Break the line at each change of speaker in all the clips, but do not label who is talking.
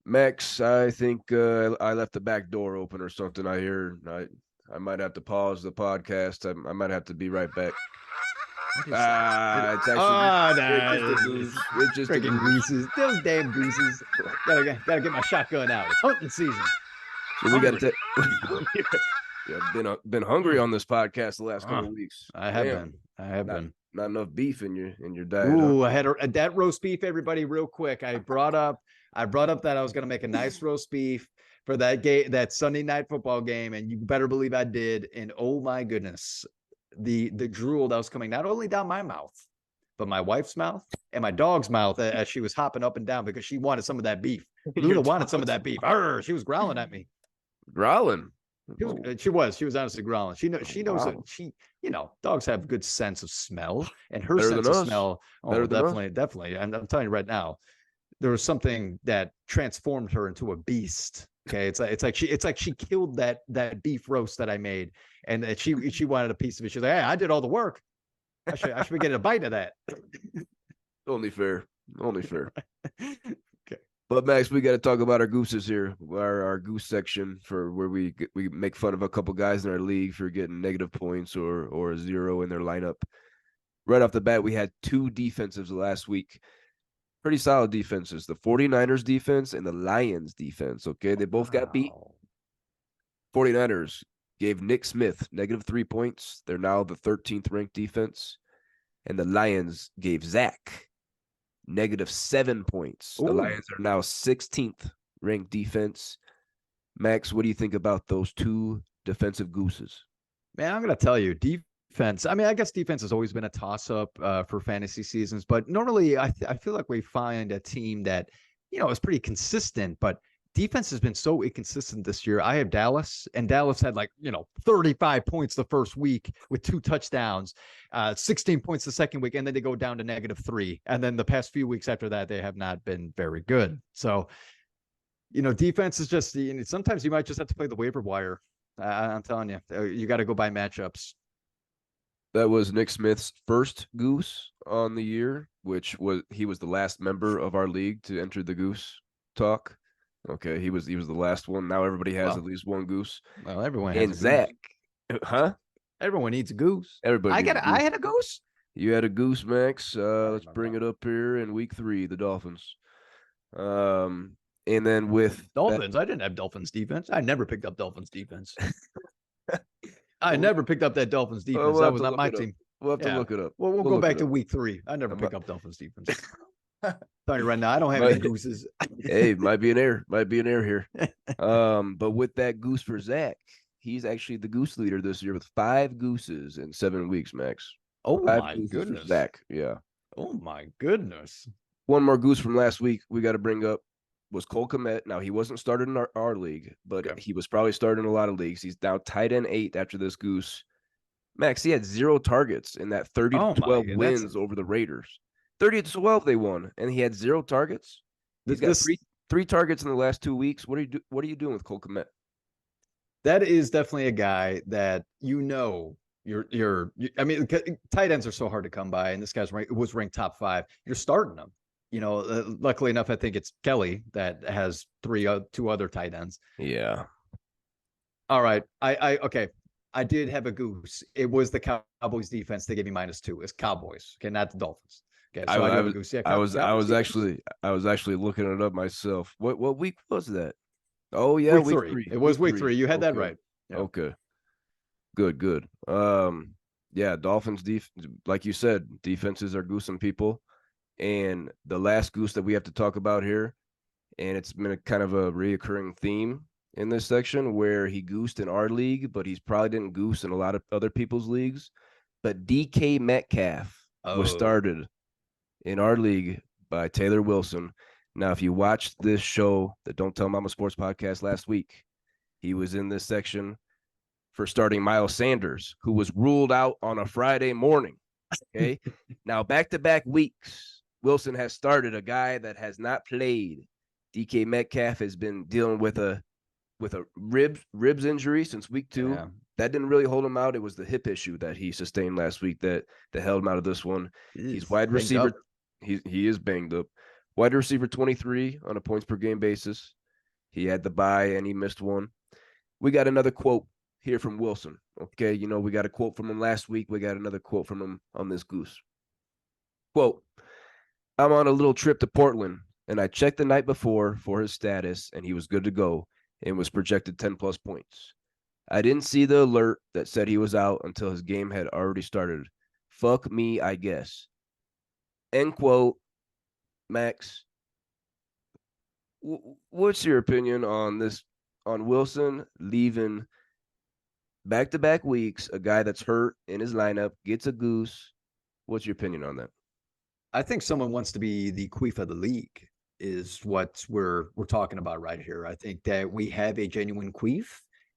Max, I think I left the back door open or something. I hear. I might have to pause the podcast. I might have to be right back.
What is that?
It's actually
Oh,
it's just a
no.
goose. It's just a
Freaking
goose.
gooses. Those damn gooses. Gotta get my shotgun out. It's hunting season.
So we got
Hungry.
to. Yeah, been hungry on this podcast the last couple
Uh,
of weeks.
I have
Damn,
been. I have
not
been.
not enough beef in your diet, huh?
Ooh, I had that roast beef, everybody, real quick. I brought up that I was gonna make a nice roast beef for that Sunday night football game, and you better believe I did. And oh my goodness, the drool that was coming not only down my mouth, but my wife's mouth and my dog's mouth as she was hopping up and down because she wanted some of that beef.
Your
Luna wanted some of
dog's
that beef. Arr, she was growling at me.
growling.
She was,
Oh,
she was honestly growling. She knows that
wow.
dogs have good sense of smell, and her
Better than
sense of
us.
smell. Oh,
Better than us.
definitely. I'm telling you right now, there was something that transformed her into a beast. Okay, it's like she killed that beef roast that I made, and that she wanted a piece of it. She's like, "Hey, I did all the work. I should be getting a bite of that."
Only fair. Only fair.
Okay.
But Max, we got to talk about our gooses here. Our goose section for where we make fun of a couple guys in our league for getting negative points or a zero in their lineup. Right off the bat, we had two defensives last week. Pretty solid defenses. The 49ers defense and the Lions defense. Okay. They both got beat.
Wow.
49ers gave Nick Smith negative 3 points. They're now the 13th ranked defense. And the Lions gave Zach negative 7 points. The
Ooh.
Lions are now 16th ranked defense. Max, what do you think about those two defensive gooses?
Man, I'm gonna tell you, defense. I mean, I guess defense has always been a toss-up for fantasy seasons, but normally I feel like we find a team that is pretty consistent, but defense has been so inconsistent this year. I have Dallas, and Dallas had 35 points the first week with 2 touchdowns, 16 points the second week, and then they go down to -3. And then the past few weeks after that, they have not been very good. So, defense is just sometimes you might just have to play the waiver wire. I'm telling you, you got to go by matchups.
That was Nick Smith's first goose on the year, which was he was the last member of our league to enter the goose talk. Okay, he was the last one. Now everybody has
Well,
at least one goose.
well, everyone has
And
a goose.
Zach, huh?
Everyone needs a goose.
Everybody needs a
I
goose.
had a goose.
You had a goose, Max.
I
Let's
remember
bring
that
it
one.
up here in week 3, the Dolphins. And then with that,
Dolphins. I didn't have Dolphins defense. I never picked up Dolphins defense. I
we'll,
never picked up that Dolphins defense.
we'll
That
have
was
to
not
look
my
it up.
team.
We'll have to
Yeah.
look it up.
Well, we'll
We'll
go
look
back
it
to
up.
week 3. I never pick up Dolphins defense. Telling you right now, I don't have
Might-
any gooses.
Hey, might be an error here. But with that goose for Zach, he's actually the goose leader this year with 5 gooses in 7 weeks, Max.
Oh
5
my
gooses for
goodness.
Zach. Yeah.
Oh my goodness.
One more goose from last week we got to bring up was Cole Kmet. Now, he wasn't started in our league, but
Okay.
he was probably started in a lot of leagues. He's now tight end 8 after this goose. Max, he had 0 targets in that 30 to
Oh my
12
god.
wins over the Raiders. 30 to 12 they won, and he had 0 targets. He's got
This
three targets in the last 2 weeks. What are you doing with Cole Kmet?
that is definitely a guy that I mean, tight ends are so hard to come by, and this guy's was ranked top 5. You're starting him. Luckily enough, I think it's Kelly that has 2 other tight ends.
Yeah.
All right, okay. I did have a goose. It was the Cowboys defense. They gave me -2. It's Cowboys, okay, not the Dolphins. Okay, so I do have a goose. Yeah,
I
Cowboys defense.
was actually looking it up myself. What week was that? Oh yeah,
Week
week
3.
3.
It was week 3. You had that
Okay.
right. Yeah.
Okay. Good. Yeah, Dolphins like you said, defenses are goosing people. And the last goose that we have to talk about here, and it's been a kind of a reoccurring theme in this section where he goosed in our league, but he's probably didn't goose in a lot of other people's leagues. But DK Metcalf was
Oh,
started in our league by Taylor Wilson. Now, if you watched this show, the Don't Tell Mama Sports podcast last week, he was in this section for starting Miles Sanders, who was ruled out on a Friday morning. Okay. Now, back-to-back weeks, Wilson has started a guy that has not played. DK Metcalf has been dealing with a ribs injury since week 2.
yeah.
That didn't really hold him out. It was the hip issue that he sustained last week that held him out of this one. He's wide receiver. He is banged up. Wide receiver 23 on a points per game basis. He had the bye and he missed one. We got another quote here from Wilson. Okay, we got a quote from him last week. We got another quote from him on this goose. Quote, I'm on a little trip to Portland, and I checked the night before for his status, and he was good to go and was projected 10 plus points. I didn't see the alert that said he was out until his game had already started. Fuck me, I guess. End quote. Max, what's your opinion on this, on Wilson leaving back-to-back weeks, a guy that's hurt in his lineup gets a goose? What's your opinion on that?
I think someone wants to be the queef of the league is what we're talking about right here. I think that we have a genuine queef,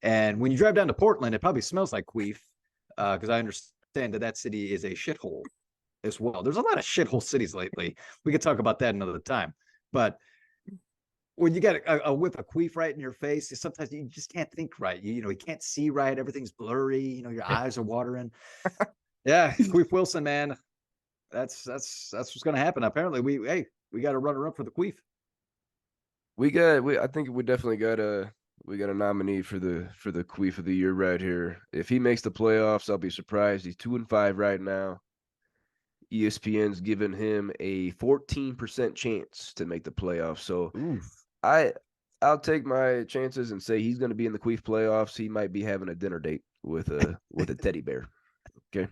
and when you drive down to Portland, it probably smells like queef because I understand that city is a shithole as well. There's a lot of shithole cities lately. We could talk about that another time, but when you got a whiff of queef right in your face, sometimes you just can't think right. You can't see right. Everything's blurry. Your eyes are watering. Yeah, Queef Wilson, man. That's what's going to happen. Apparently, we got a runner up for the queef.
I think we definitely got a nominee for the queef of the year right here. If he makes the playoffs, I'll be surprised. He's 2-5 right now. ESPN's given him a 14% chance to make the playoffs. So
Oof.
I'll take my chances and say he's going to be in the queef playoffs. He might be having a dinner date with a teddy bear. Okay.